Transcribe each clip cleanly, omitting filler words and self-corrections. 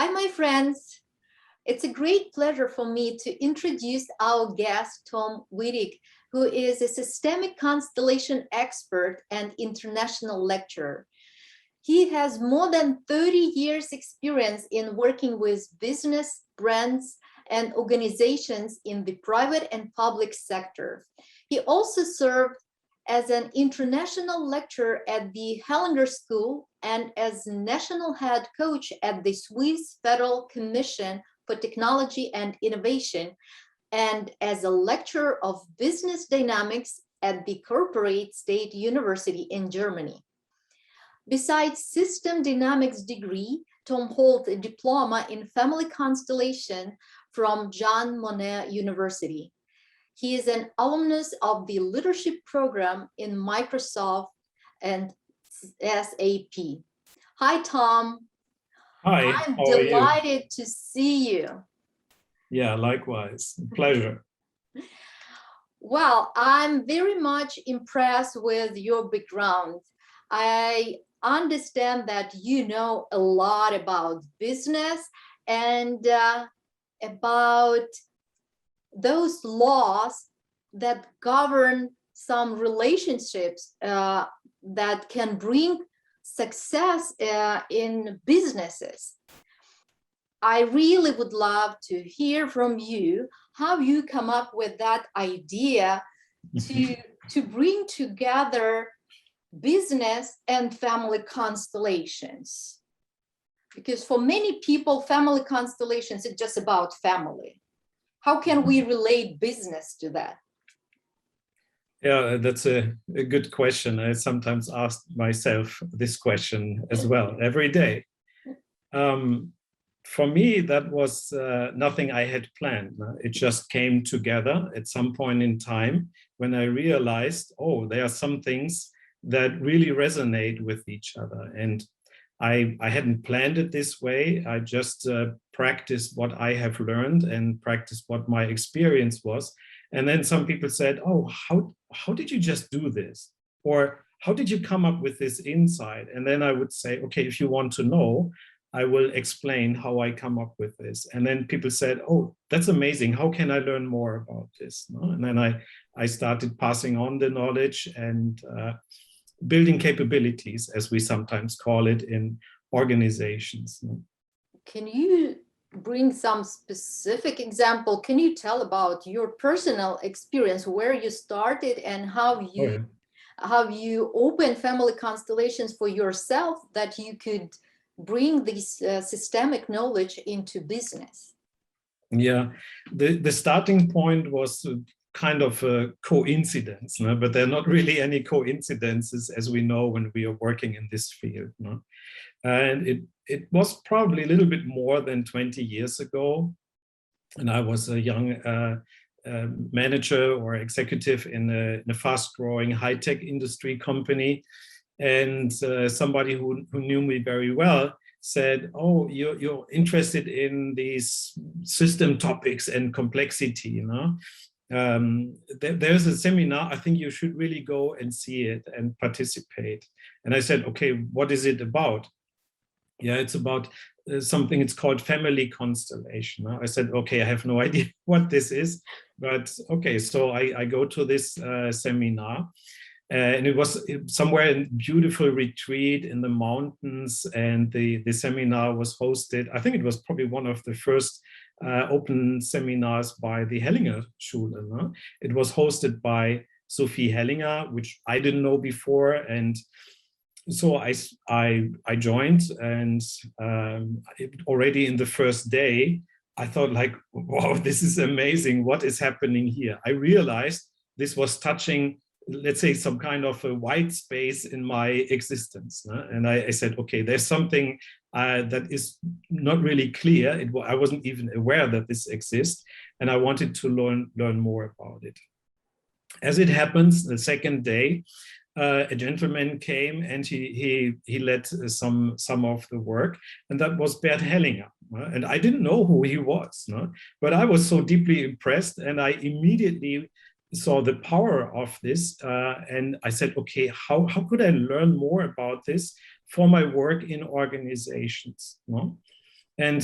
Hi, my friends. It's a great pleasure for me to introduce our guest, Tom Wittig, who is a systemic constellation expert and international lecturer. He has more than 30 years experience in working with business, brands, and organizations in the private and public sector. He also served as an international lecturer at the Hellinger School and as national head coach at the Swiss Federal Commission for Technology and Innovation, and as a lecturer of business dynamics at the Corporate State University in Germany. Besides system dynamics degree, Tom holds a diploma in family constellation from Jean Monnet University. He is an alumnus of the leadership program in Microsoft and SAP. Hi, Tom. Hi, I'm how are you? delighted to see you. Yeah, likewise. Pleasure. Well, I'm very much impressed with your background. I understand that you know a lot about business and about those laws that govern some relationships that can bring success in businesses. I really would love to hear from you how you come up with that idea to bring together business and family constellations. Because for many people, family constellations is just about family. How can we relate business to that? Yeah, that's a good question. I sometimes ask myself this question as well every day. For me, that was nothing I had planned. It just came together at some point in time when I realized, oh, there are some things that really resonate with each other. And I hadn't planned it this way. I just practiced what I have learned and practiced what my experience was. And then some people said, oh, how did you just do this? Or how did you come up with this insight? And then I would say, okay, if you want to know, I will explain how I come up with this. And then people said, oh, that's amazing. How can I learn more about this? And then I started passing on the knowledge and building capabilities, as we sometimes call it in organizations. Can you bring some specific example? Can you tell about your personal experience, where you started and how you opened family constellations for yourself that you could bring this systemic knowledge into business? Yeah, the starting point was kind of a coincidence, no? But there are not really any coincidences, as we know when we are working in this field. No? And it was probably a little bit more than 20 years ago. And I was a young manager or executive in a fast-growing high-tech industry company. And somebody who knew me very well said, oh, you're interested in these system topics and complexity, you know? There's a seminar, I think you should really go and see it and participate. And I said, okay, what is it about? Yeah, it's about something, it's called family constellation. I said, okay, I have no idea what this is, but okay, so I go to this seminar. And it was somewhere in a beautiful retreat in the mountains, and the seminar was hosted, I think it was probably one of the first open seminars by the Hellinger schule. No? It was hosted by Sophie Hellinger, which I didn't know before. And so I joined, and already in the first day, I thought like, wow, this is amazing. What is happening here? I realized this was touching, let's say, some kind of a white space in my existence. And I said, okay, there's something that is not really clear. I wasn't even aware that this exists, and I wanted to learn more about it. As it happens, the second day, a gentleman came and he led some of the work, and that was Bert Hellinger. And I didn't know who he was, but I was so deeply impressed, and I immediately saw the power of this, and I said, okay, how could I learn more about this for my work in organizations? And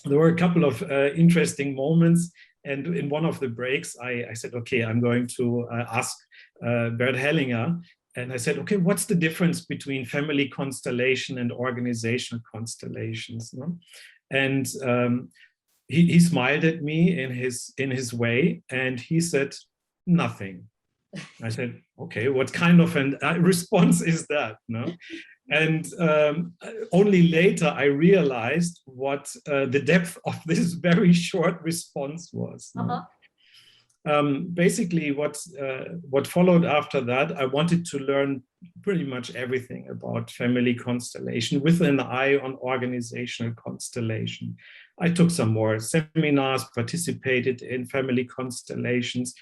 there were a couple of interesting moments. And in one of the breaks, I said, okay, I'm going to ask Bert Hellinger. And I said, okay, what's the difference between family constellation and organizational constellations? No? And he smiled at me in his way, and he said, nothing. I said, okay, what kind of a response is that? No? And only later I realized what the depth of this very short response was. Uh-huh. Basically, what followed after that, I wanted to learn pretty much everything about family constellation with an eye on organizational constellation. I took some more seminars, participated in family constellations.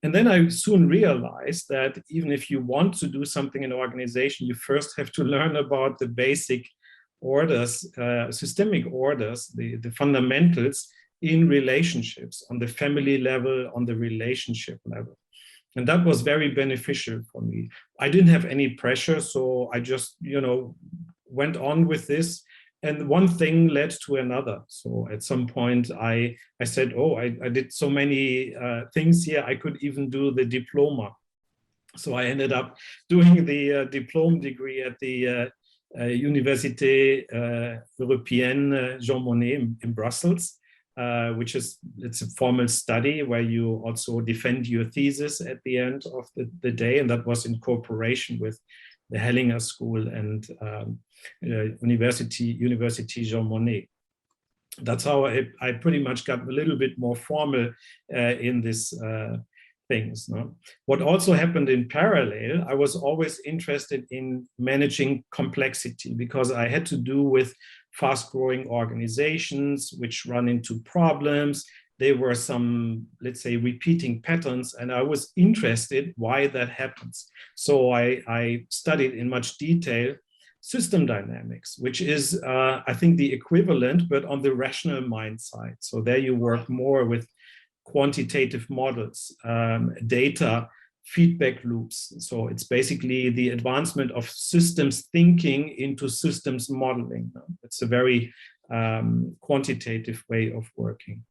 And then I soon realized that even if you want to do something in an organization, you first have to learn about the basic orders, systemic orders, the fundamentals in relationships on the family level, on the relationship level. And that was very beneficial for me. I didn't have any pressure, so I just, went on with this. And one thing led to another. So at some point I said, oh, I did so many things here, I could even do the diploma. So I ended up doing the diploma degree at the Université Européenne Jean Monnet in Brussels, which it's a formal study where you also defend your thesis at the end of the day. And that was in cooperation with the Hellinger School and University Jean Monnet. That's how I pretty much got a little bit more formal in this things. No? What also happened in parallel, I was always interested in managing complexity because I had to do with fast-growing organizations which run into problems. There were some, let's say, repeating patterns, and I was interested why that happens. So I studied in much detail system dynamics, which is, I think, the equivalent, but on the rational mind side. So there you work more with quantitative models, data, feedback loops. So it's basically the advancement of systems thinking into systems modeling. It's a very quantitative way of working.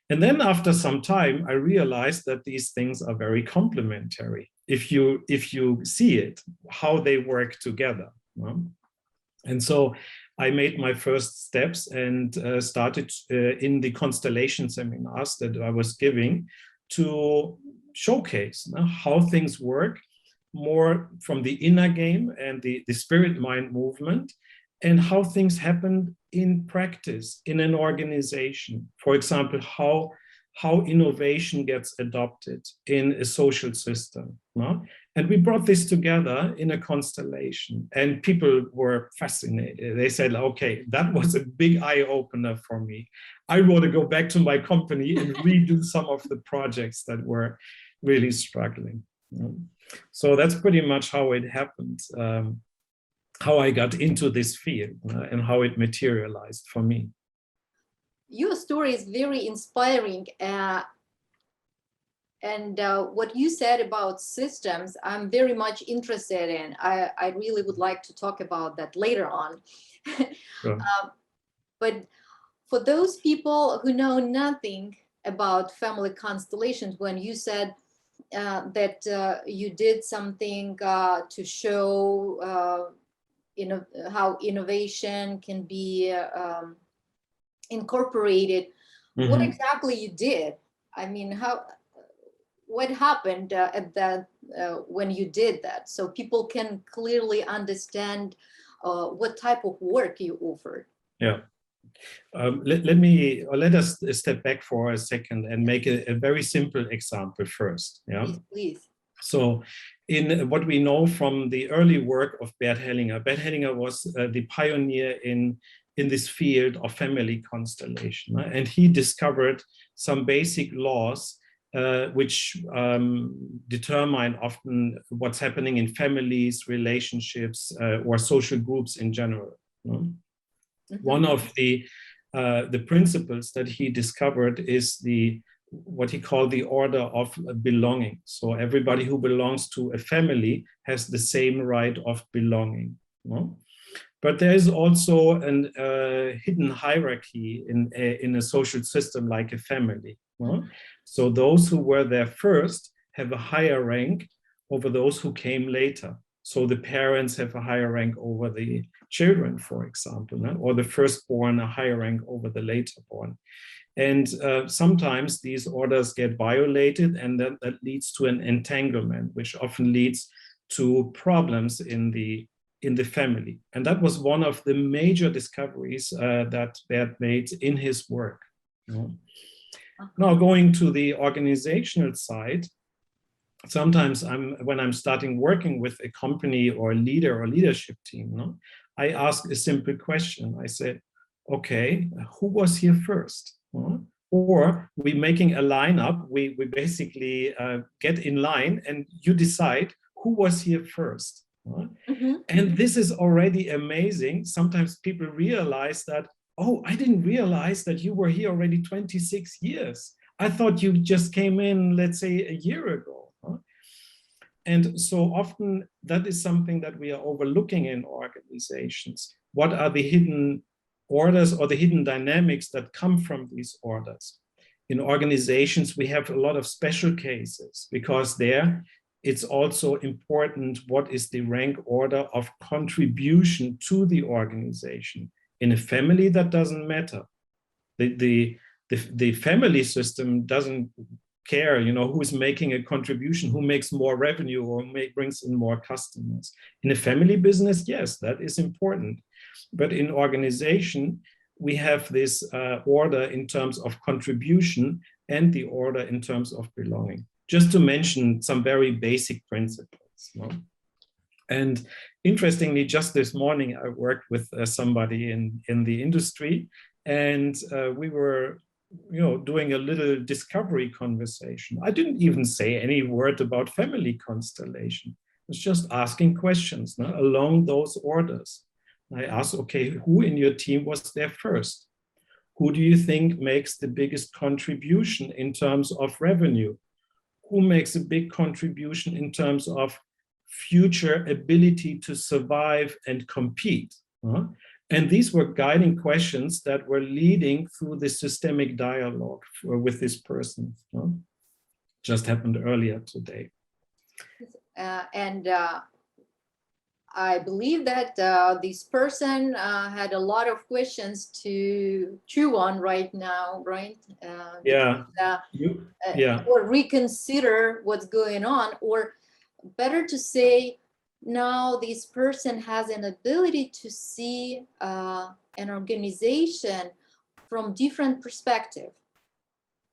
And then after some time, I realized that these things are very complementary if you see it, how they work together. And so I made my first steps and started in the constellation seminars that I was giving to showcase how things work more from the inner game and the spirit mind movement, and how things happen in practice in an organization. For example, how innovation gets adopted in a social system. And we brought this together in a constellation, and people were fascinated. They said, okay, that was a big eye-opener for me. I want to go back to my company and redo some of the projects that were really struggling. So that's pretty much how it happened. How I got into this field and how it materialized for me. Your story is very inspiring. And what you said about systems, I'm very much interested in. I really would like to talk about that later on. Sure. But for those people who know nothing about family constellations, when you said that you did something to show how innovation can be incorporated. Mm-hmm. What exactly you did? I mean, what happened at that when you did that, so people can clearly understand what type of work you offered? Yeah. Let us step back for a second and make a very simple example first. Yeah. Please. So in what we know from the early work of Bert Hellinger was the pioneer in this field of family constellation. And he discovered some basic laws which determine often what's happening in families, relationships, or social groups in general. Mm-hmm. One of the principles that he discovered is what he called the order of belonging. So everybody who belongs to a family has the same right of belonging. But there is also a hidden hierarchy in a social system like a family. So those who were there first have a higher rank over those who came later. So the parents have a higher rank over the children, for example, or the firstborn a higher rank over the later born. And sometimes these orders get violated, and that leads to an entanglement, which often leads to problems in the family. And that was one of the major discoveries that Bert made in his work. Now, going to the organizational side, sometimes when I'm starting working with a company or a leader or leadership team, I ask a simple question. I say, okay, who was here first? Or we making a lineup, we basically get in line and you decide who was here first. And this is already amazing. Sometimes people realize that, oh, I didn't realize that you were here already 26 years. I thought you just came in, let's say, a year ago. And so often that is something that we are overlooking in organizations. What are the hidden orders or the hidden dynamics that come from these orders? In organizations, we have a lot of special cases because there it's also important what is the rank order of contribution to the organization. In a family, that doesn't matter. The family system doesn't care, who's making a contribution, who makes more revenue or brings in more customers. In a family business, yes, that is important. But in organization, we have this order in terms of contribution and the order in terms of belonging. Just to mention some very basic principles. And interestingly, just this morning, I worked with somebody in the industry, and we were doing a little discovery conversation. I didn't even say any word about family constellation. I was just asking questions along those orders. I asked, okay, who in your team was there first? Who do you think makes the biggest contribution in terms of revenue? Who makes a big contribution in terms of future ability to survive and compete? And these were guiding questions that were leading through the systemic dialogue with this person. Just happened earlier today. And I believe that this person had a lot of questions to chew on right now, right? Or reconsider what's going on, or better to say, now this person has an ability to see an organization from different perspective.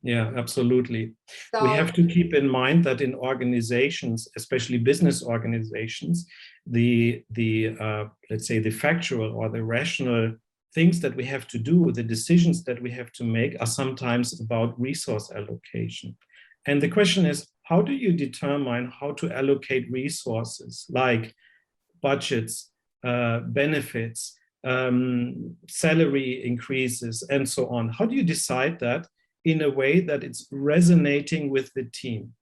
Yeah, absolutely. So, we have to keep in mind that in organizations, especially business organizations, the let's say the factual or the rational things that we have to do, the decisions that we have to make are sometimes about resource allocation. And the question is, how do you determine how to allocate resources like budgets, benefits, salary increases, and so on? How do you decide that in a way that it's resonating with the team?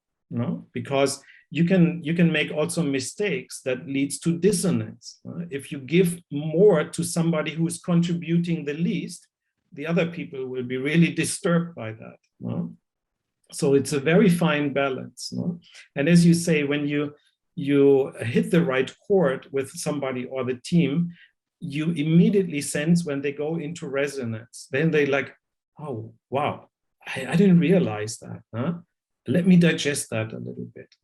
Because you can make also mistakes that leads to dissonance. If you give more to somebody who is contributing the least, the other people will be really disturbed by that. So it's a very fine balance. And as you say, when you hit the right chord with somebody or the team, you immediately sense when they go into resonance. Then they like, oh, wow, I didn't realize that. Let me digest that a little bit.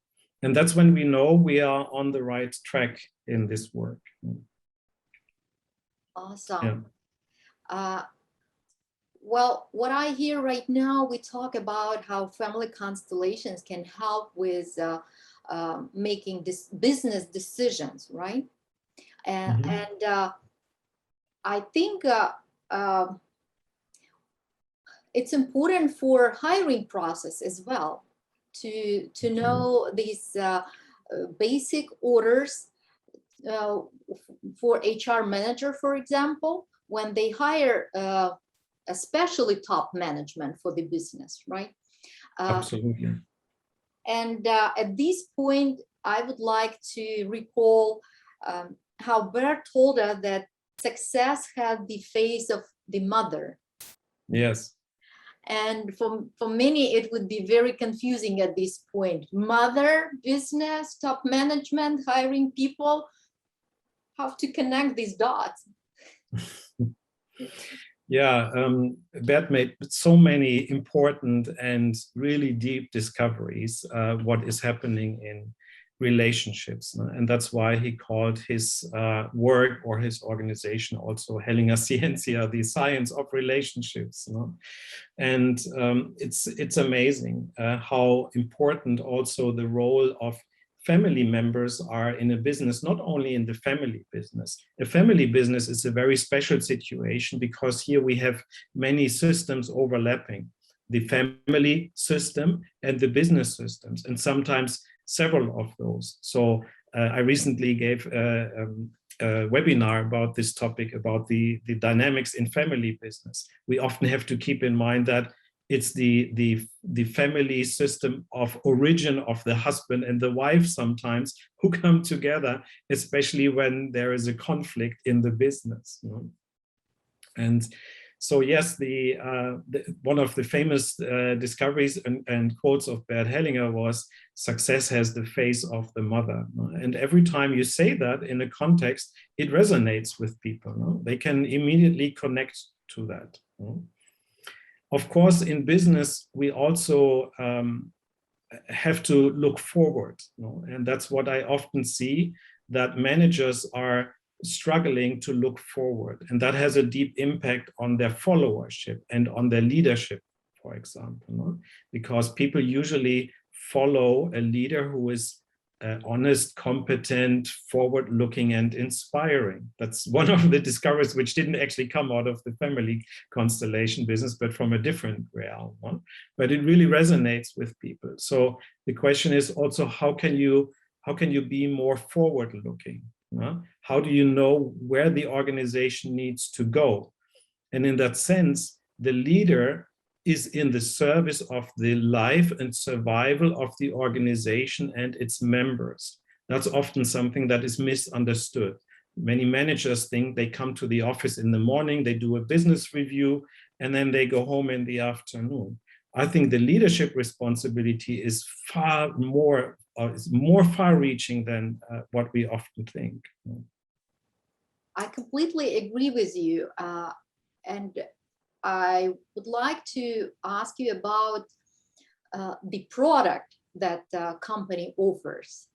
And that's when we know we are on the right track in this work. Awesome. Yeah. Well, what I hear right now, we talk about how family constellations can help with making business decisions, right? And I think it's important for hiring process as well to know these basic orders for HR manager, for example, when they hire especially top management for the business, right? Absolutely. And at this point, I would like to recall how Bert told us that success has the face of the mother. Yes. And for many, it would be very confusing at this point. Mother, business, top management, hiring people, how to connect these dots. Yeah, Bert made so many important and really deep discoveries what is happening in relationships. And that's why he called his work or his organization also Hellinger Ciencia, the science of relationships. And it's amazing how important also the role of family members are in a business, not only in the family business. A family business is a very special situation because here we have many systems overlapping, the family system and the business systems, and sometimes several of those. So I recently gave a webinar about this topic, about the dynamics in family business. We often have to keep in mind that it's the family system of origin of the husband and the wife sometimes who come together, especially when there is a conflict in the business. And so yes, one of the famous discoveries and quotes of Bert Hellinger was, success has the face of the mother. And every time you say that in a context, it resonates with people. They can immediately connect to that. Of course, in business, we also have to look forward. And that's what I often see, that managers are struggling to look forward. And that has a deep impact on their followership and on their leadership, for example. Because people usually follow a leader who is honest, competent, forward-looking, and inspiring. That's one of the discoveries which didn't actually come out of the family constellation business, but from a different realm. But it really resonates with people. So the question is also, how can you be more forward-looking? How do you know where the organization needs to go? And in that sense, the leader is in the service of the life and survival of the organization and its members. That's often something that is misunderstood. Many managers think they come to the office in the morning, they do a business review, and then they go home in the afternoon. I think the leadership responsibility is far more far-reaching than what we often think. I completely agree with you. And I would like to ask you about the product that the company offers.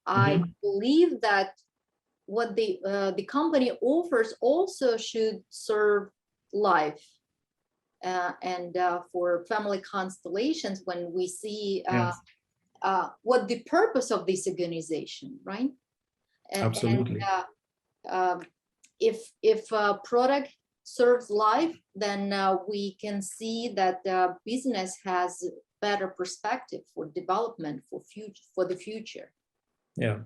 I believe that what the company offers also should serve life. And for family constellations, when we see what the purpose of this organization, right? Absolutely. And if a product serves life, then we can see that business has better perspective for development for the future. Yeah,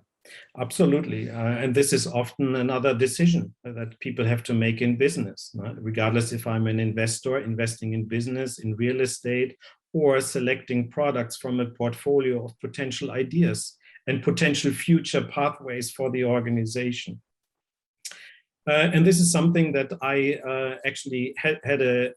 absolutely. And this is often another decision that people have to make in business, regardless if I'm an investor investing in business, in real estate, or selecting products from a portfolio of potential ideas and potential future pathways for the organization. And this is something that I actually had a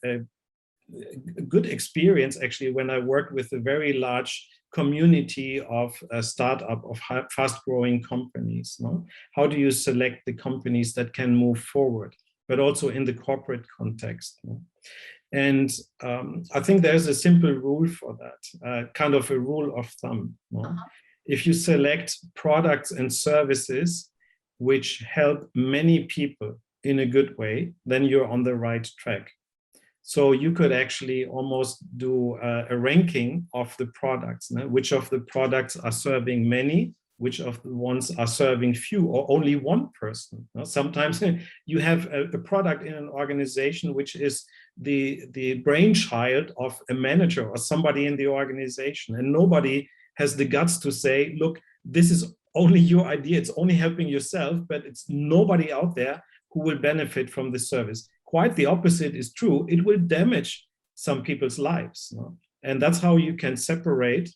good experience actually when I worked with a very large community of startup, of fast-growing companies. How do you select the companies that can move forward, but also in the corporate context? And I think there's a simple rule for that, kind of a rule of thumb. If you select products and services which help many people in a good way, then you're on the right track. So you could actually almost do a ranking of the products, which of the products are serving many, which of the ones are serving few or only one person. Sometimes you have a product in an organization which is the brainchild of a manager or somebody in the organization, and nobody has the guts to say, look, this is only your idea, it's only helping yourself, but it's nobody out there who will benefit from the service. Quite the opposite is true. It will damage some people's lives. And that's how you can separate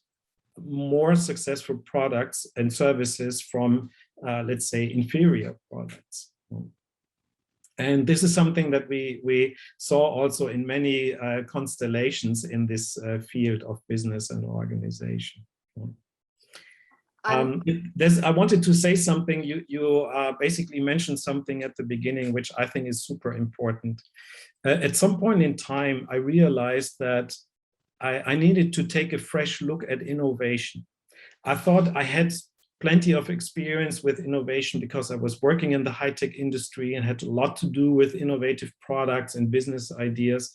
more successful products and services from, let's say, inferior products. And this is something that we saw also in many constellations in this field of business and organization. I wanted to say something. You basically mentioned something at the beginning, which I think is super important. At some point in time, I realized that I needed to take a fresh look at innovation. I thought I had plenty of experience with innovation because I was working in the high-tech industry and had a lot to do with innovative products and business ideas.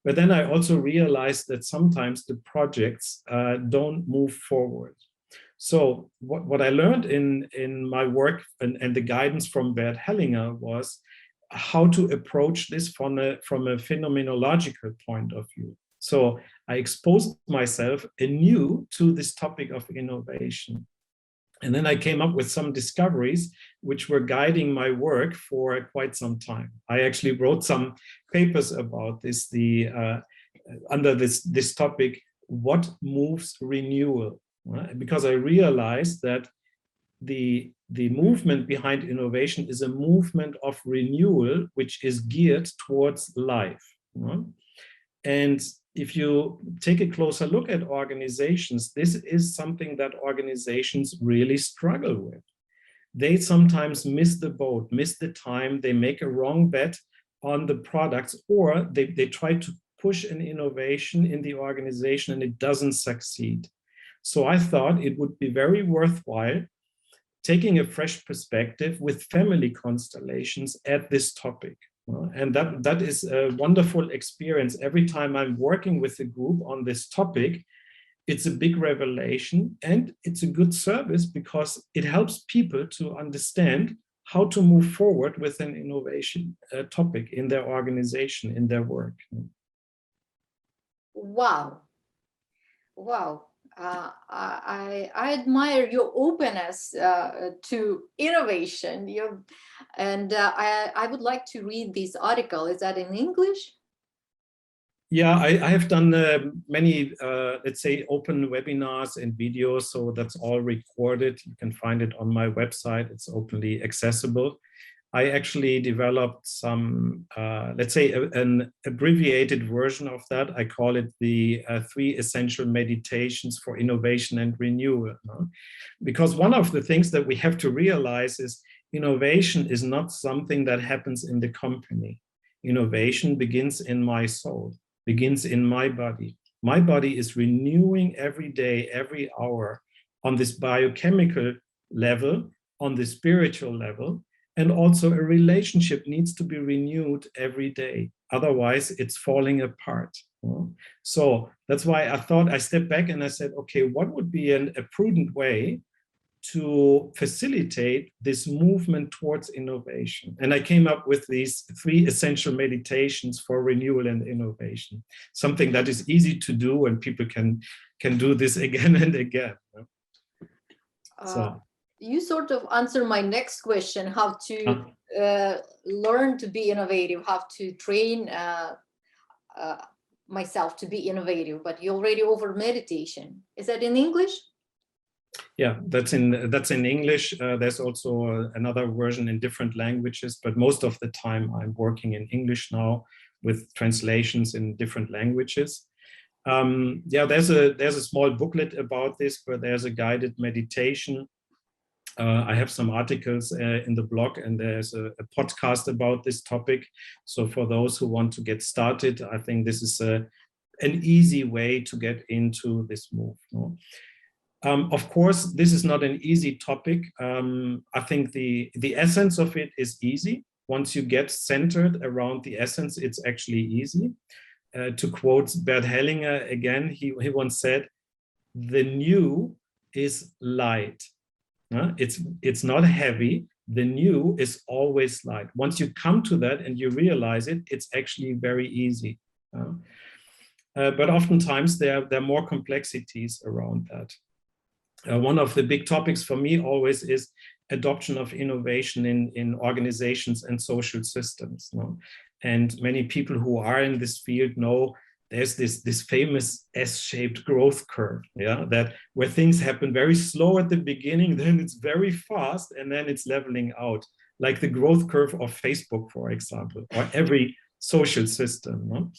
But then I also realized that sometimes the projects don't move forward. So what I learned in my work and the guidance from Bert Hellinger was how to approach this from a phenomenological point of view. So I exposed myself anew to this topic of innovation. And then I came up with some discoveries which were guiding my work for quite some time. I actually wrote some papers about this, under this topic, what moves renewal? Right? Because I realized that the movement behind innovation is a movement of renewal, which is geared towards life. Right? And if you take a closer look at organizations, this is something that organizations really struggle with. They sometimes miss the boat, miss the time, they make a wrong bet on the products, or they try to push an innovation in the organization and it doesn't succeed. So I thought it would be very worthwhile taking a fresh perspective with family constellations at this topic. And that is a wonderful experience. Every time I'm working with a group on this topic, it's a big revelation and it's a good service because it helps people to understand how to move forward with an innovation topic in their organization, in their work. Wow. Wow. I admire your openness to innovation. I would like to read this article. Is that in English? Yeah, I have done many, let's say, open webinars and videos, so that's all recorded. You can find it on my website. It's openly accessible. I actually developed some, let's say, an abbreviated version of that. I call it the 3 essential meditations for innovation and renewal. Because one of the things that we have to realize is innovation is not something that happens in the company. Innovation begins in my soul, begins in my body. My body is renewing every day, every hour on this biochemical level, on the spiritual level. And also a relationship needs to be renewed every day. Otherwise, it's falling apart. So that's why I thought I stepped back and I said, okay, what would be a prudent way to facilitate this movement towards innovation? And I came up with these 3 essential meditations for renewal and innovation, something that is easy to do and people can do this again and again. So. You sort of answer my next question, how to learn to be innovative, how to train myself to be innovative, but you already over meditation. Is that in English? Yeah, that's in English. There's also another version in different languages, but most of the time I'm working in English now with translations in different languages. Yeah, there's a small booklet about this, where there's a guided meditation. I have some articles in the blog, and there's a podcast about this topic. So for those who want to get started, I think this is an easy way to get into this move. Of course, this is not an easy topic. I think the essence of it is easy. Once you get centered around the essence, it's actually easy. To quote Bert Hellinger again, he once said, "The new is light." It's not heavy. The new is always light. Once you come to that and you realize it, it's actually very easy. But oftentimes there are more complexities around that. One of the big topics for me always is adoption of innovation in organizations and social systems. And many people who are in this field know there's this famous S-shaped growth curve, that where things happen very slow at the beginning, then it's very fast, and then it's leveling out like the growth curve of Facebook, for example, or every social system. No?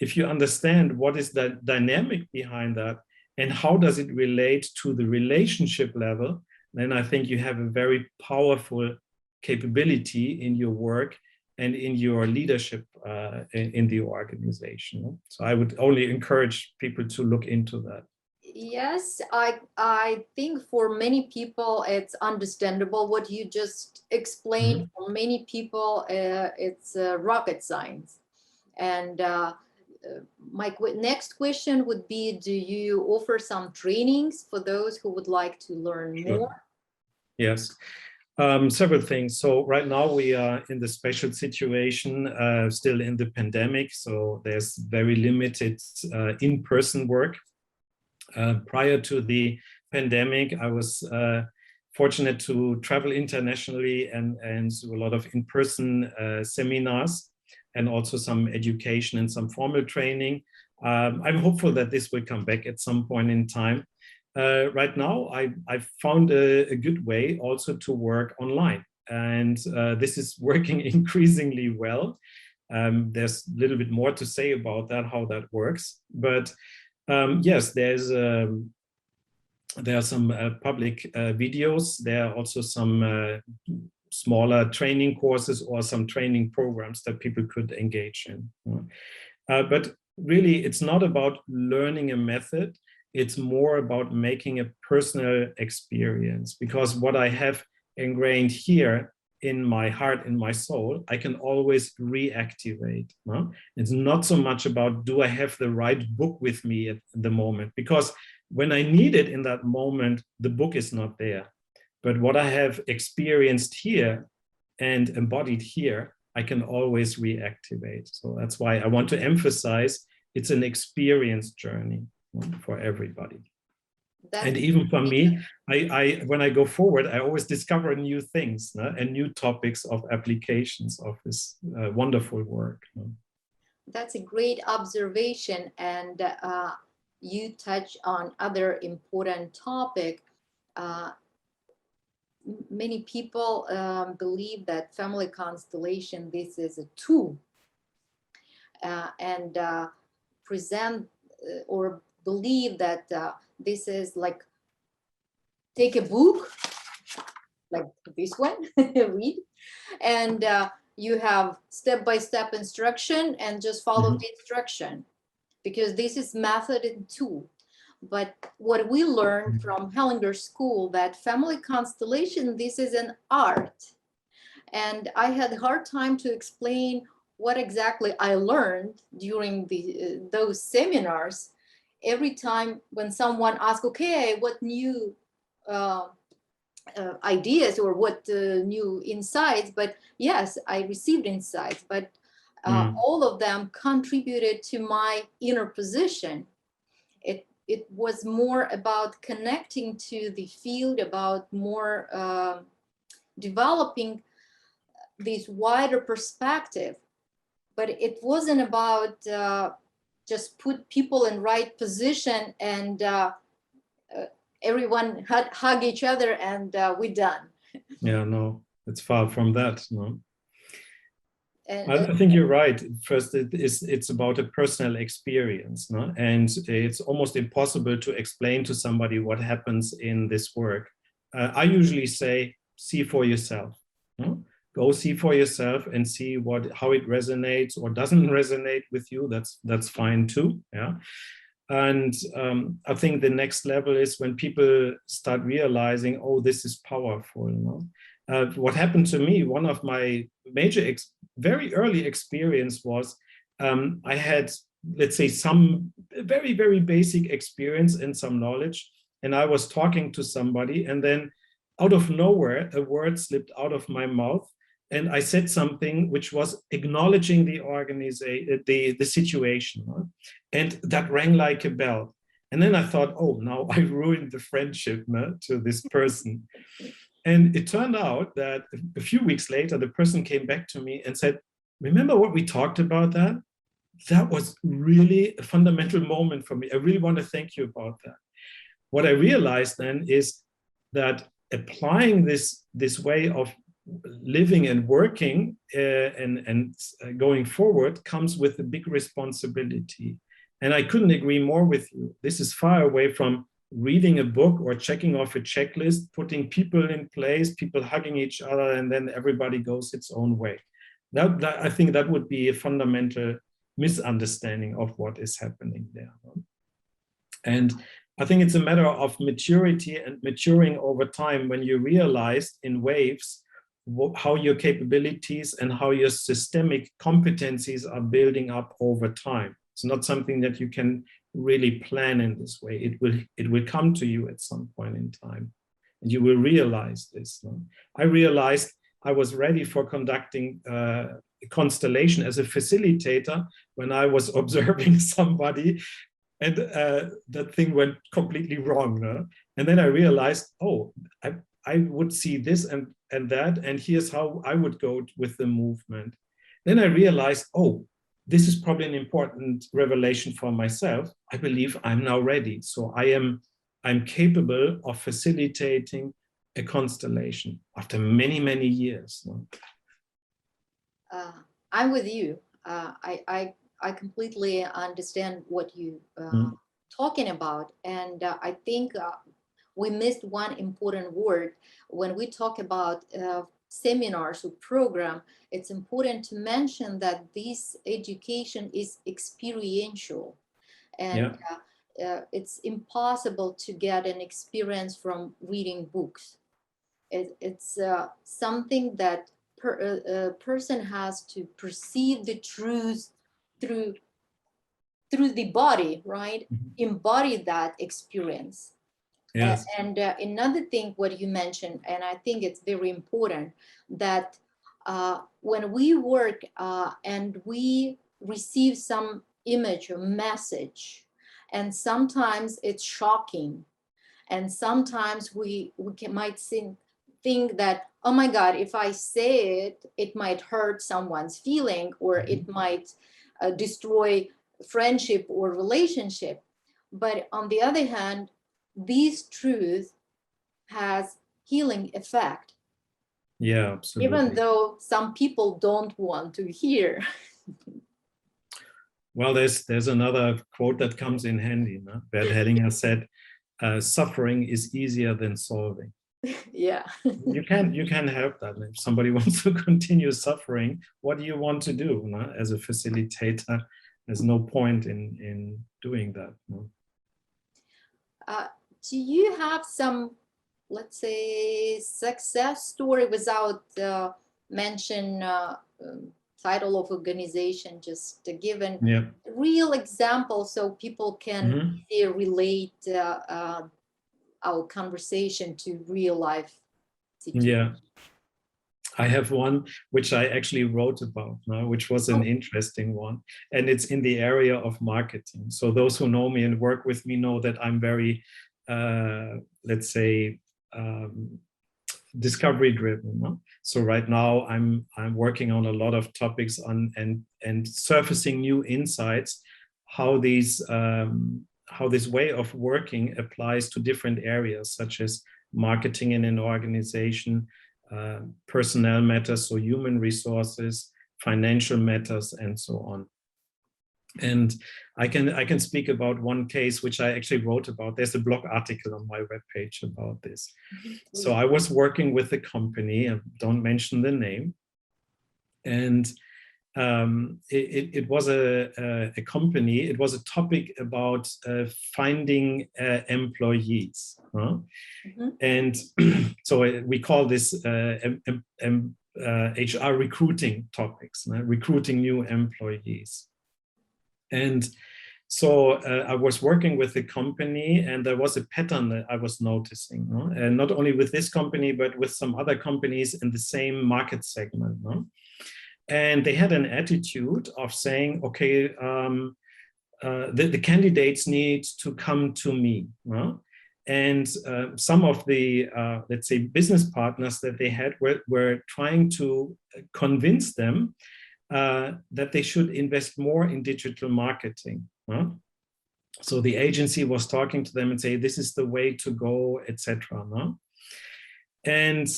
If you understand what is the dynamic behind that and how does it relate to the relationship level, then I think you have a very powerful capability in your work and in your leadership in the organization. So I would only encourage people to look into that. Yes, I think for many people it's understandable what you just explained. For many people it's rocket science. And my next question would be, do you offer some trainings for those who would like to learn more? Yes. Several things. So right now we are in the special situation, still in the pandemic. So there's very limited in-person work. Prior to the pandemic, I was fortunate to travel internationally and do a lot of in-person seminars and also some education and some formal training. I'm hopeful that this will come back at some point in time. Right now, I've found a good way also to work online. And this is working increasingly well. There's a little bit more to say about that, how that works. But yes, there are some public videos. There are also some smaller training courses or some training programs that people could engage in. But really, it's not about learning a method. It's more about making a personal experience, because what I have ingrained here in my heart, in my soul, I can always reactivate. It's not so much about, do I have the right book with me at the moment? Because when I need it in that moment, the book is not there. But what I have experienced here and embodied here, I can always reactivate. So that's why I want to emphasize it's an experience journey for everybody. And even for me, when I go forward, I always discover new things and new topics of applications of this wonderful work. That's a great observation, and you touch on other important topic. Many people believe that family constellation, this is a tool, and present or believe that this is like, take a book like this one, read, and you have step-by-step instruction and just follow the instruction, because this is method and tool. But what we learned from Hellinger School, that family constellation, this is an art. And I had a hard time to explain what exactly I learned during those seminars. Every time when someone asks, okay, what new ideas or what new insights, but yes, I received insights, but all of them contributed to my inner position. It was more about connecting to the field, about more developing this wider perspective, but it wasn't about just put people in right position and everyone hug each other and we're done. Yeah, no, it's far from that. No, I think you're right. First, it's about a personal experience, no? And it's almost impossible to explain to somebody what happens in this work. I usually say, see for yourself. No? Go see for yourself and see how it resonates or doesn't resonate with you. That's fine too. Yeah. And I think the next level is when people start realizing, oh, this is powerful. No? What happened to me, one of my major, very early experience was I had, let's say, some very, very basic experience and some knowledge. And I was talking to somebody, and then out of nowhere, a word slipped out of my mouth. And I said something which was acknowledging the organization, the situation. Right? And that rang like a bell. And then I thought, oh, now I ruined the friendship to this person. And it turned out that a few weeks later, the person came back to me and said, remember what we talked about that? That was really a fundamental moment for me. I really want to thank you about that. What I realized then is that applying this way of living and working and going forward comes with a big responsibility. And I couldn't agree more with you. This is far away from reading a book or checking off a checklist, putting people in place, people hugging each other, and then everybody goes its own way. I think that would be a fundamental misunderstanding of what is happening there. And I think it's a matter of maturity and maturing over time when you realize in waves how your capabilities and how your systemic competencies are building up over time. It's not something that you can really plan in this way. It will come to you at some point in time, and you will realize this. No? I realized I was ready for conducting a constellation as a facilitator when I was observing somebody, and that thing went completely wrong. No? And then I realized, oh, I would see this and that, and here's how I would go with the movement. Then I realized, oh, this is probably an important revelation for myself. I believe I'm now ready. So I'm capable of facilitating a constellation after many, many years. I'm with you. I completely understand what you talking about. And I think we missed one important word when we talk about seminars or program. It's important to mention that this education is experiential, and it's impossible to get an experience from reading books. It's something that a person has to perceive the truth through the body, right? Embody that experience. Yes. And another thing, what you mentioned, and I think it's very important, that when we work and we receive some image or message, and sometimes it's shocking, and sometimes we might think that, oh my God, if I say it, it might hurt someone's feeling, or it might destroy friendship or relationship. But on the other hand, this truth has healing effect. Yeah, absolutely. Even though some people don't want to hear. Well, there's another quote that comes in handy. No? Bert Hellinger said, "Suffering is easier than solving." Yeah. you can help that. If somebody wants to continue suffering, what do you want to do? No? As a facilitator, there's no point in doing that. No? Do you have some, let's say, success story without mention title of organization, just given real example so people can relate our conversation to real life situation? Yeah. I have one which I actually wrote about, which was an interesting one, and it's in the area of marketing. So those who know me and work with me know that I'm very, let's say, discovery driven. No? So right now I'm working on a lot of topics on and surfacing new insights, how this way of working applies to different areas, such as marketing in an organization, personnel matters, so human resources, financial matters, and so on. And I can speak about one case which I actually wrote about. There's a blog article on my webpage about this. So I was working with a company, I don't mention the name, and it was a company. It was a topic about finding employees, and so we call this HR recruiting topics, recruiting new employees. And so I was working with the company, and there was a pattern that I was noticing, and not only with this company, but with some other companies in the same market segment. And they had an attitude of saying, okay, the candidates need to come to me. And some of the, let's say, business partners that they had were trying to convince them that they should invest more in digital marketing. So the agency was talking to them and say, this is the way to go, etc. And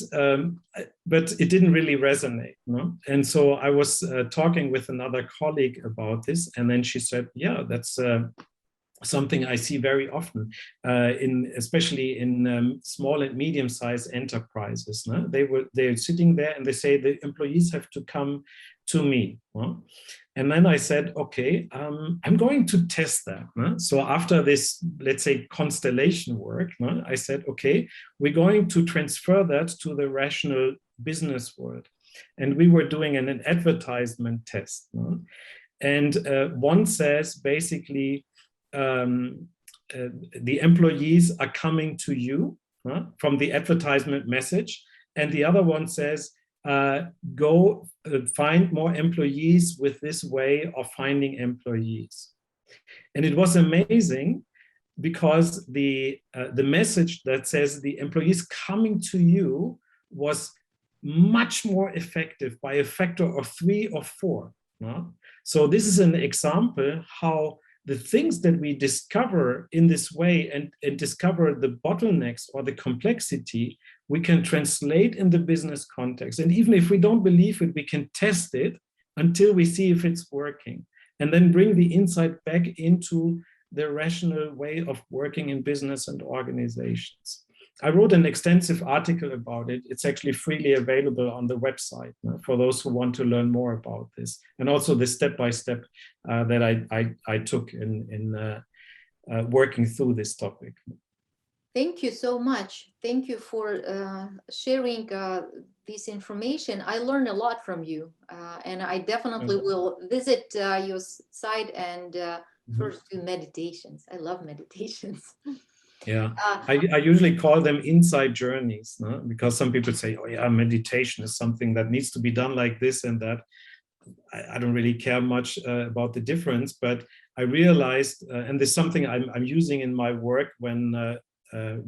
but it didn't really resonate, no? And so I was talking with another colleague about this, and then she said, yeah, that's something I see very often, especially in small and medium-sized enterprises. No? They're sitting there and they say the employees have to come to me. No? And then I said, okay, I'm going to test that. No? So after this, let's say, constellation work, no? I said, okay, we're going to transfer that to the rational business world. And we were doing an advertisement test. No? And one says basically, the employees are coming to you from the advertisement message, and the other one says, go find more employees with this way of finding employees. And it was amazing because the message that says the employees coming to you was much more effective by a factor of 3 or 4. So this is an example how the things that we discover in this way and discover the bottlenecks or the complexity, we can translate in the business context. And even if we don't believe it, we can test it until we see if it's working, and then bring the insight back into the rational way of working in business and organizations. I wrote an extensive article about it. It's actually freely available on the website for those who want to learn more about this, and also the step-by-step that I took in working through this topic. Thank you so much. Thank you for sharing this information. I learned a lot from you, and I definitely will visit your site and first do meditations. I love meditations. Yeah, I usually call them inside journeys, no? Because some people say, oh yeah, meditation is something that needs to be done like this and that. I don't really care much about the difference, but I realized, and this is something I'm using in my work when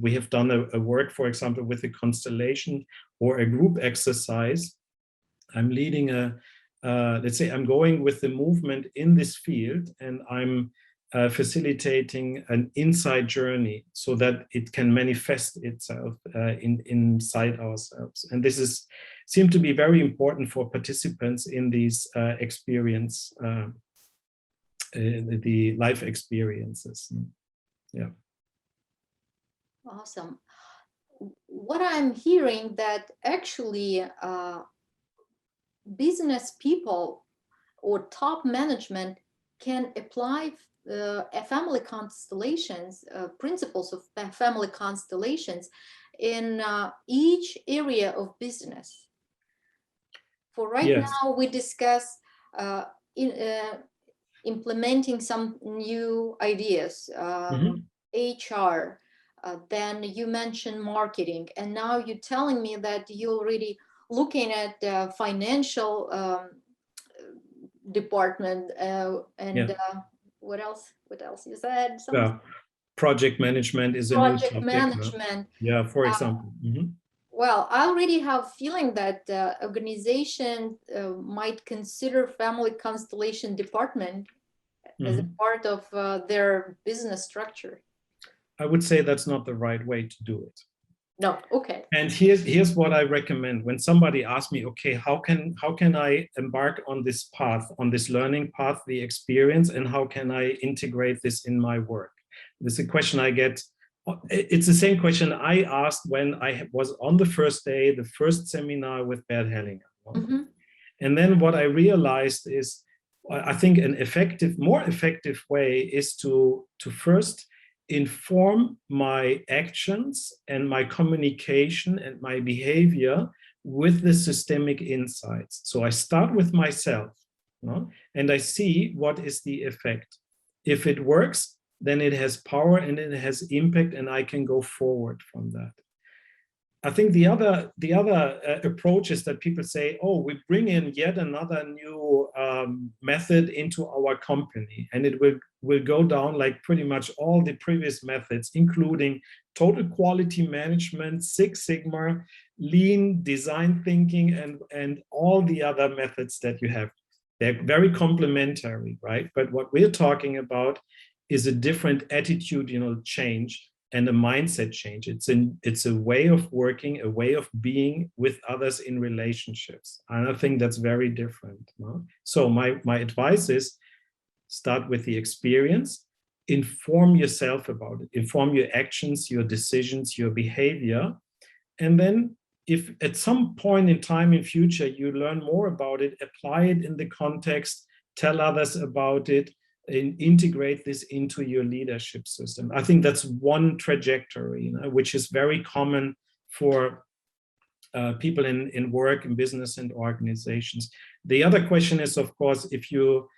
we have done a work, for example, with a constellation or a group exercise. I'm leading let's say I'm going with the movement in this field, and I'm facilitating an inside journey so that it can manifest itself inside ourselves. And this seemed to be very important for participants in these experience, the life experiences. Yeah. Awesome. What I'm hearing that actually business people or top management can apply family constellations, principles of family constellations in each area of business. For right now, we discuss implementing some new ideas, HR, then you mentioned marketing, and now you're telling me that you're already looking at financial department and what else you said? Yeah, project management is a new topic. Management. Yeah, for example. Well, I already have a feeling that organization might consider family constellation department as a part of their business structure. I would say that's not the right way to do it. No, okay. And here's what I recommend when somebody asks me, okay, how can I embark on this path, on this learning path, the experience, and how can I integrate this in my work? This is a question I get. It's the same question I asked when I was on the first day, the first seminar with Bert Hellinger. And then what I realized is, I think an more effective way is to first inform my actions and my communication and my behavior with the systemic insights. So I start with myself, and I see what is the effect. If it works, then it has power and it has impact, and I can go forward from that. I think the other approach is that people say, oh, we bring in yet another new method into our company, and it will go down like pretty much all the previous methods, including total quality management, Six Sigma, lean design thinking, and all the other methods that you have. They're very complementary, right? But what we're talking about is a different attitudinal change and a mindset change. It's a way of working, a way of being with others in relationships. And I think that's very different. No? So my advice is start with the experience, inform yourself about it, inform your actions, your decisions, your behavior. And then if at some point in time in future you learn more about it, apply it in the context, tell others about it, and integrate this into your leadership system. I think that's one trajectory, which is very common for people in work, in business and organizations. The other question is, of course, if you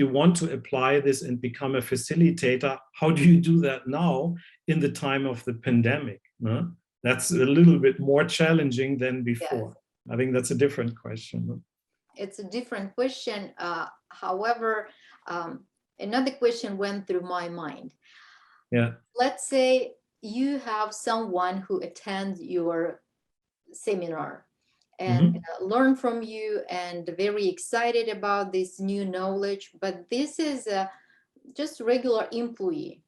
want to apply this and become a facilitator, how do you do that now in the time of the pandemic? No? That's a little bit more challenging than before. Yes. I think that's a different question. No? It's a different question. However, another question went through my mind. Yeah. Let's say you have someone who attends your seminar and learn from you and very excited about this new knowledge, but this is just regular employee.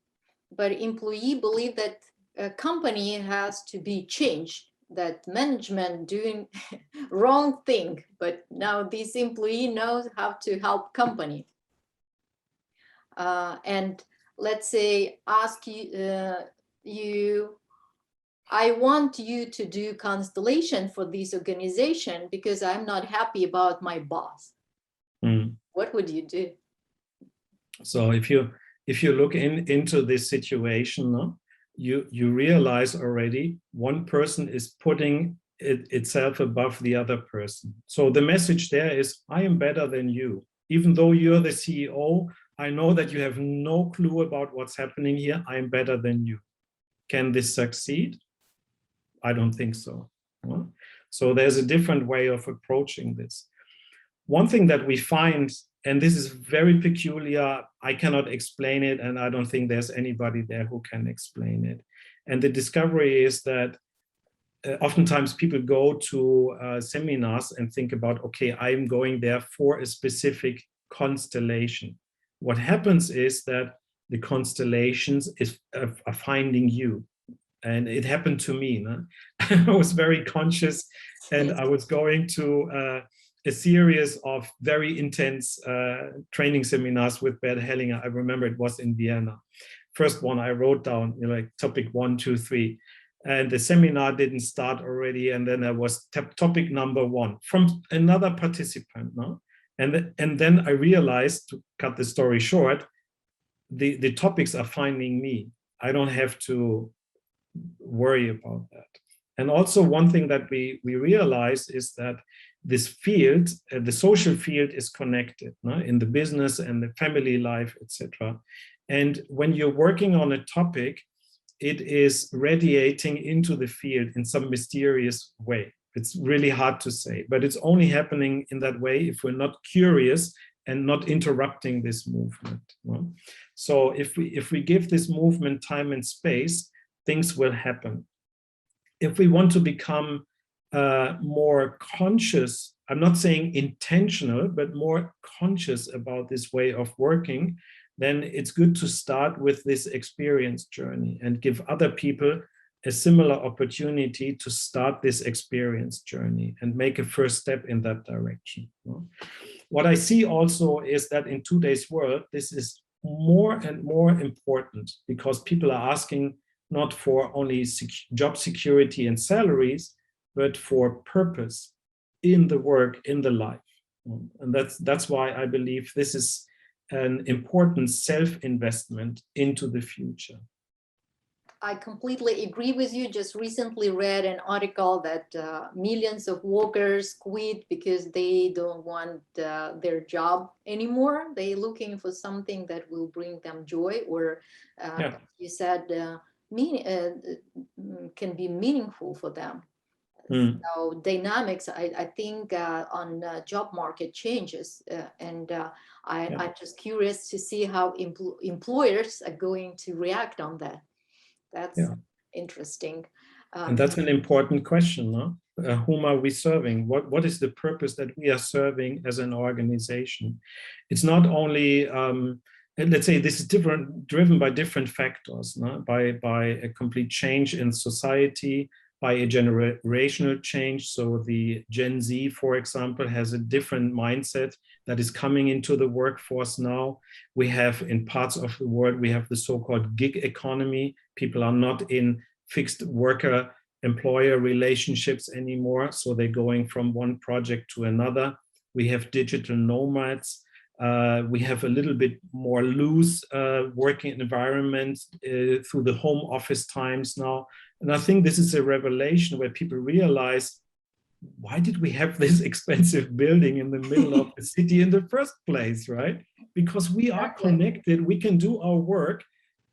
But employee believe that a company has to be changed, that management doing wrong thing, but now this employee knows how to help company. And let's say ask you, I want you to do constellation for this organization because I'm not happy about my boss. What would you do? So if you look into this situation, no, you realize already one person is putting itself above the other person. So the message there is, I am better than you. Even though you're the CEO, I know that you have no clue about what's happening here. I am better than you. Can this succeed? I don't think so. No? So there's a different way of approaching this. One thing that we find, and this is very peculiar, I cannot explain it, and I don't think there's anybody there who can explain it. And the discovery is that oftentimes people go to seminars and think about, okay, I'm going there for a specific constellation. What happens is that the constellations are finding you. And it happened to me. No? I was very conscious, and I was going to a series of very intense training seminars with Bert Hellinger. I remember it was in Vienna. First one I wrote down, like topic 1, 2, 3. And the seminar didn't start already. And then there was topic number 1 from another participant. No? And then I realized, to cut the story short, the topics are finding me. I don't have to worry about that. And also one thing that we realize is that this field, the social field, is connected, no? In the business and the family life, etc. And when you're working on a topic, it is radiating into the field in some mysterious way. It's really hard to say, but it's only happening in that way if we're not curious and not interrupting this movement. No? So if we give this movement time and space, things will happen. If we want to become more conscious, I'm not saying intentional, but more conscious about this way of working, then it's good to start with this experience journey and give other people a similar opportunity to start this experience journey and make a first step in that direction. What I see also is that in today's world, this is more and more important because people are asking not for only job security and salaries, but for purpose in the work, in the life. And that's why I believe this is an important self-investment into the future. I completely agree with you. Just recently read an article that millions of workers quit because they don't want their job anymore. They're looking for something that will bring them joy, or you said can be meaningful for them. So dynamics, I think on job market changes, and I'm just curious to see how employers are going to react on that. That's interesting. And that's an important question, no? Whom are we serving? What is the purpose that we are serving as an organization? It's not only and let's say this is driven by different factors, no? by a complete change in society, by a generational change. So the Gen Z, for example, has a different mindset that is coming into the workforce now. We have in parts of the world, we have the so-called gig economy. People are not in fixed worker-employer relationships anymore. So they're going from one project to another. We have digital nomads. We have a little bit more loose working environment through the home office times now. And I think this is a revelation where people realize, why did we have this expensive building in the middle of the city in the first place, right? Because we are connected, we can do our work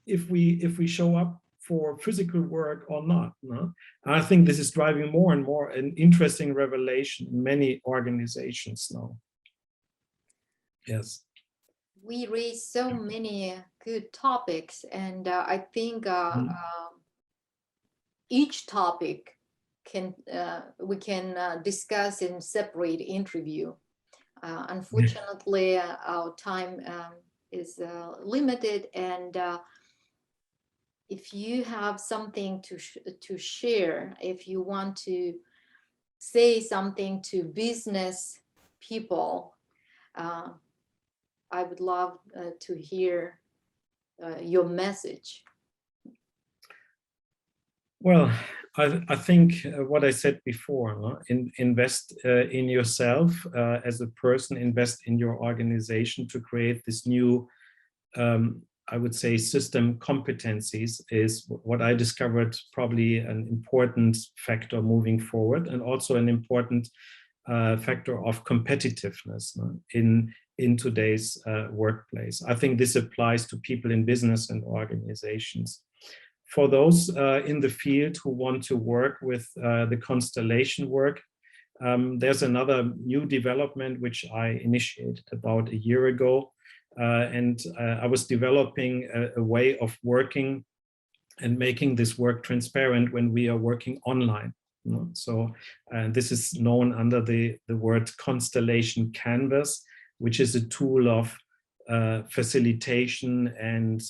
if we show up for physical work or not. No? And I think this is driving more and more an interesting revelation in many organizations now. Yes. We raised so many good topics, and I think each topic we can discuss in separate interview. Unfortunately, our time is limited, and if you have something to share, if you want to say something to business people, I would love to hear your message. Well, I think what I said before, no? Invest in yourself as a person, invest in your organization to create this new, I would say, system competencies is what I discovered probably an important factor moving forward, and also an important factor of competitiveness, no? in today's workplace. I think this applies to people in business and organizations. For those in the field who want to work with the constellation work, there's another new development which I initiated about a year ago. And I was developing a way of working and making this work transparent when we are working online. You know? So this is known under the word Constellation Canvas, which is a tool of facilitation and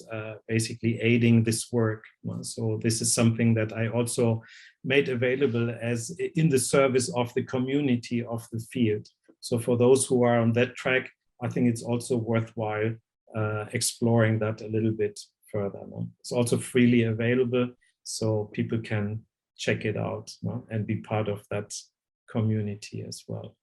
basically aiding this work. So this is something that I also made available as in the service of the community of the field. So for those who are on that track, I think it's also worthwhile exploring that a little bit further. No? It's also freely available, so people can check it out, no? And be part of that community as well.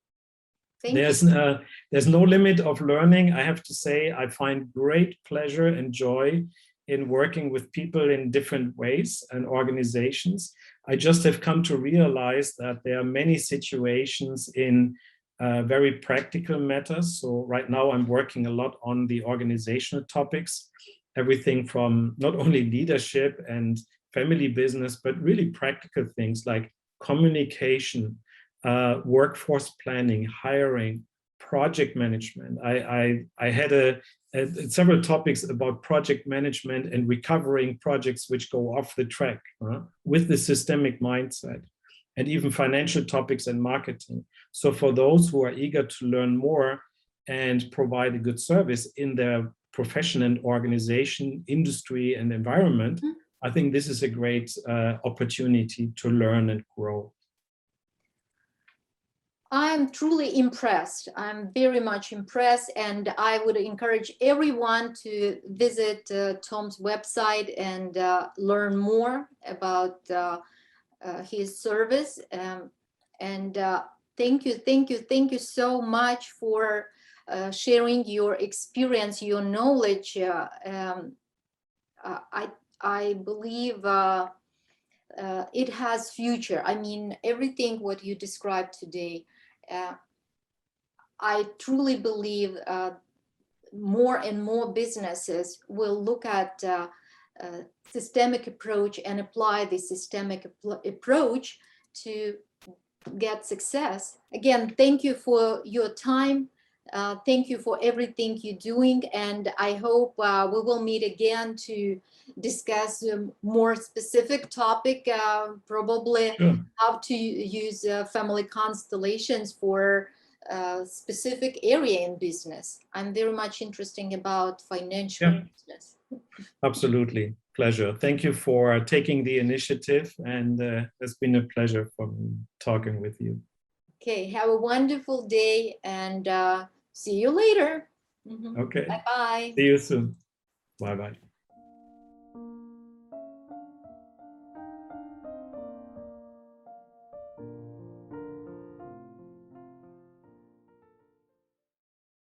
There's no limit of learning. I have to say, I find great pleasure and joy in working with people in different ways and organizations. I just have come to realize that there are many situations in very practical matters. So right now I'm working a lot on the organizational topics, everything from not only leadership and family business, but really practical things like communication, workforce planning, hiring, project management. I had several topics about project management and recovering projects which go off the track with the systemic mindset, and even financial topics and marketing. So for those who are eager to learn more and provide a good service in their profession and organization, industry and environment, I think this is a great opportunity to learn and grow. I'm truly impressed. I'm very much impressed, and I would encourage everyone to visit Tom's website and learn more about his service. And thank you so much for sharing your experience, your knowledge. I believe it has future. I mean, everything what you described today, I truly believe more and more businesses will look at systemic approach and apply the systemic approach to get success. Again, thank you for your time. Thank you for everything you're doing, and I hope we will meet again to discuss a more specific topic, probably how to use family constellations for specific area in business. I'm very much interested about financial business. Absolutely. Pleasure. Thank you for taking the initiative, and it's been a pleasure for me talking with you. Okay, have a wonderful day, and see you later. Okay. Bye-bye. See you soon. Bye-bye.